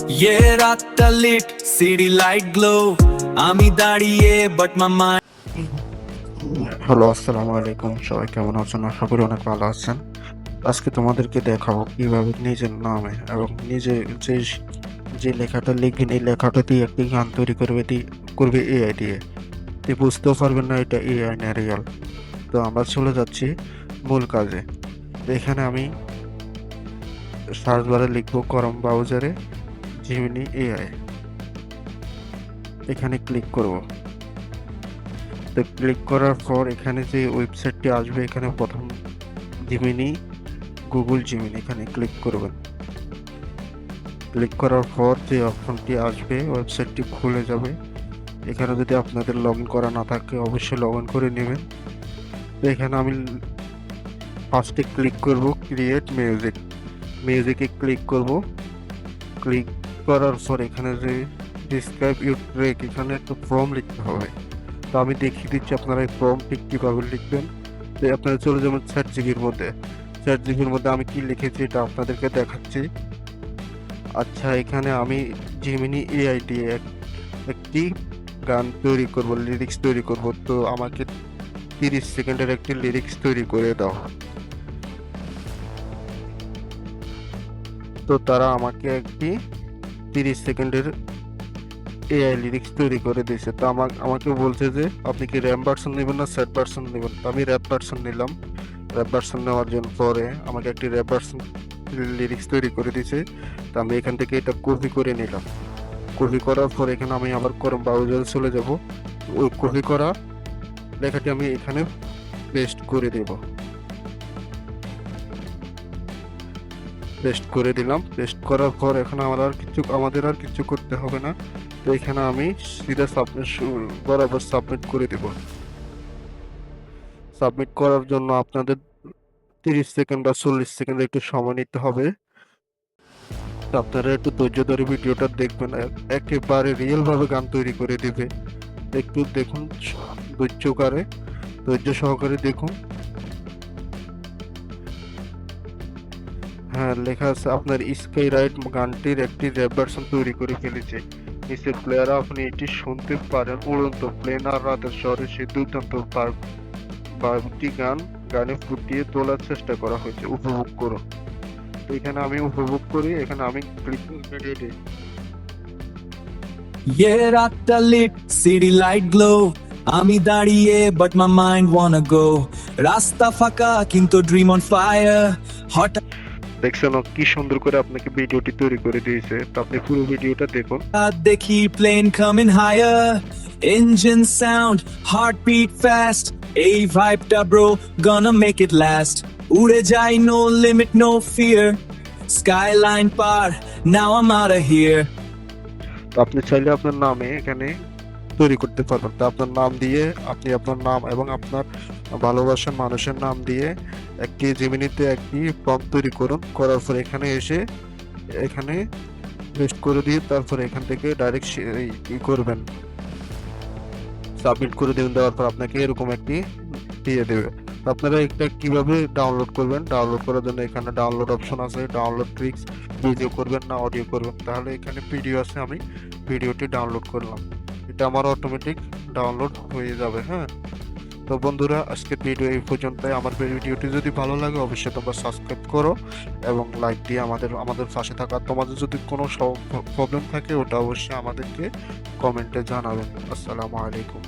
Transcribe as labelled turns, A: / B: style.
A: রাতটা Litt city light glow আমি দাঁড়িয়ে বাট মাই মাইন্ড।
B: হ্যালো, আসসালামু আলাইকুম। সবাই কেমন আছেন? আশা করি অনেক ভালো আছেন। আজকে তোমাদেরকে দেখাবো কিভাবে নিজের নামে এবং নিজে যে যে লেখাটা লিখবেন এই লেখাটা দিয়ে একটি গান তৈরি করবে এআই দিয়ে। তো বুঝতেও পারবেন না এটা এআই না রিয়াল। তো আমরা চলে যাচ্ছি মূল কাজে। তো এখানে আমি সার্চ বারে লিখবো করম ব্রাউজারে জিমিনি এআই, এখানে ক্লিক করব। তো ক্লিক করার পর এখানে যে ওয়েবসাইটটি আসবে, এখানে প্রথম জিমিনি, গুগল জিমিনি, এখানে ক্লিক করবেন। ক্লিক করার পর যে অপশনটি আসবে ওয়েবসাইটটি খুলে যাবে। এখানে যদি আপনাদের লগ ইন করা না থাকে অবশ্যই লগ ইন করে নেবেন। তো এখানে আমি ফার্স্টে ক্লিক করব ক্রিয়েট মিউজিক, মিউজিকে ক্লিক করব। ক্লিক করার পর এখানে যে ডিসক্রাইব ইউর ট্র্যাক, এখানে একটা ফর্ম লিখতে হবে। তো আমি দেখিয়ে দিচ্ছি আপনারা এই ফর্মটি কীভাবে লিখবেন। তো আপনারা চলে যাবেন চ্যাট জিপির মধ্যে। চ্যাট জিপির মধ্যে আমি কি লিখেছি এটা আপনাদেরকে দেখাচ্ছি। আচ্ছা, এখানে আমি জিমিনি এআই দিয়ে একটি গান তৈরি করব, লিরিক্স তৈরি করব। তো আমাকে 30 সেকেন্ডের একটি লিরিক্স তৈরি করে দাও। তো তারা আমাকে একটি 30 সেকেন্ডের এআই লিরিক্স তৈরি করে দিয়েছে। তো আমাকে বলছে যে আপনি কি র্যাপ ভার্সন নেবেন না স্যাড ভার্সন নেবেন। তো আমি র্যাপ ভার্সন নিলাম। র্যাপ ভার্সন নেওয়ার জন্য পরে আমাকে একটি র্যাপ ভার্সন লিরিক্স তৈরি করে দিয়েছে। তো আমি এখান থেকে এটা কপি করে নিলাম। কপি করার পর এখানে আমি আবার করম ব্রাউজারে চলে যাব। ওই কপি করা লেখাটি আমি এখানে পেস্ট করে দেব। পেস্ট করে দিলাম। পেস্ট করার পর এখন আমাদের আর কিছু করতে হবে না। তো এখানে আমি সিধা সাবমিট বরাবর সাবমিট করে দেব। সাবমিট করার জন্য আপনাদের 30 সেকেন্ড বা 40 সেকেন্ড একটু সময় নিতে হবে। তো আপনারা একটু ধৈর্য ধরে ভিডিওটা দেখবেন, একেবারে রিয়েল ভাবে গান তৈরি করে দিবে। একটু দেখুন, ধৈর্য সহকারে দেখুন। হ্যাঁ, লেখা আছে আপনার স্কাই রাইট গানটির একটি র্যাপ ভার্সন তৈরি করে ফেলেছে। নিচের প্লেয়ার আপনি এটি শুনতে পারেন। উড়ন্ত প্লেন আর রাতের শহরে সে দুর্দান্ত বারোটি গানে ফুটিয়ে তোলার চেষ্টা করা হয়েছে, উপভোগ করো। তো এখানে আমি উপভোগ করি, এখানে আমি ক্লিক করে
A: রাতটা লিট সিটি লাইট গ্লো আমি দাঁড়িয়ে বাট মাই মাইন্ড ওয়ানা গো। রাস্তা ফাঁকা কিন্তু ড্রিম অন ফায়ার। হঠাৎ
B: দেখছেন ও কি সুন্দর করে আপনাকে ভিডিওটি তৈরি করে দিয়েছে। তো আপনি পুরো ভিডিওটা দেখুন।
A: দেখি plane coming higher, engine sound, heartbeat fast. এই ভাইবটা ব্রো গonna make it last। উড়ে যাই, no limit no fear, skyline পার, now I'm out of here।
B: তো আপনি চাইলে আপনার নামে এখানে তৈরি করতে পারবেন। তো আপনার নাম দিয়ে আপনি আপনার নাম এবং আপনার ভালোবাসার মানুষের নাম দিয়ে একটি জিমিনিতে একটি ফর্ম তৈরি করুন। করার পর এখানে এসে এখানে পেস্ট করে দিয়ে তারপর এখান থেকে ডাইরেক্ট করবেন, সাবমিট করে দেবেন। দেওয়ার পর আপনাকে এরকম একটি দিয়ে দেবে। তো আপনারা এটা কিভাবে ডাউনলোড করবেন, ডাউনলোড করার জন্য এখানে ডাউনলোড অপশন আছে, ডাউনলোড ট্রিক্স। ভিডিও করবেন না অডিও করবেন, তাহলে এখানে ভিডিও আছে, আমি ভিডিওটি ডাউনলোড করলাম। এটা আমার অটোমেটিক ডাউনলোড হয়ে যাবে। হ্যাঁ, তো বন্ধুরা আজকের ভিডিও এই পর্যন্তই। আমার ভিডিওটি যদি ভালো লাগে অবশ্যই তোমরা সাবস্ক্রাইব করো এবং লাইক দিয়ে আমাদের পাশে থাকা। তোমাদের যদি কোনো প্রবলেম থাকে ওটা অবশ্যই আমাদেরকে কমেন্টে জানাবেন। আসসালামু আলাইকুম।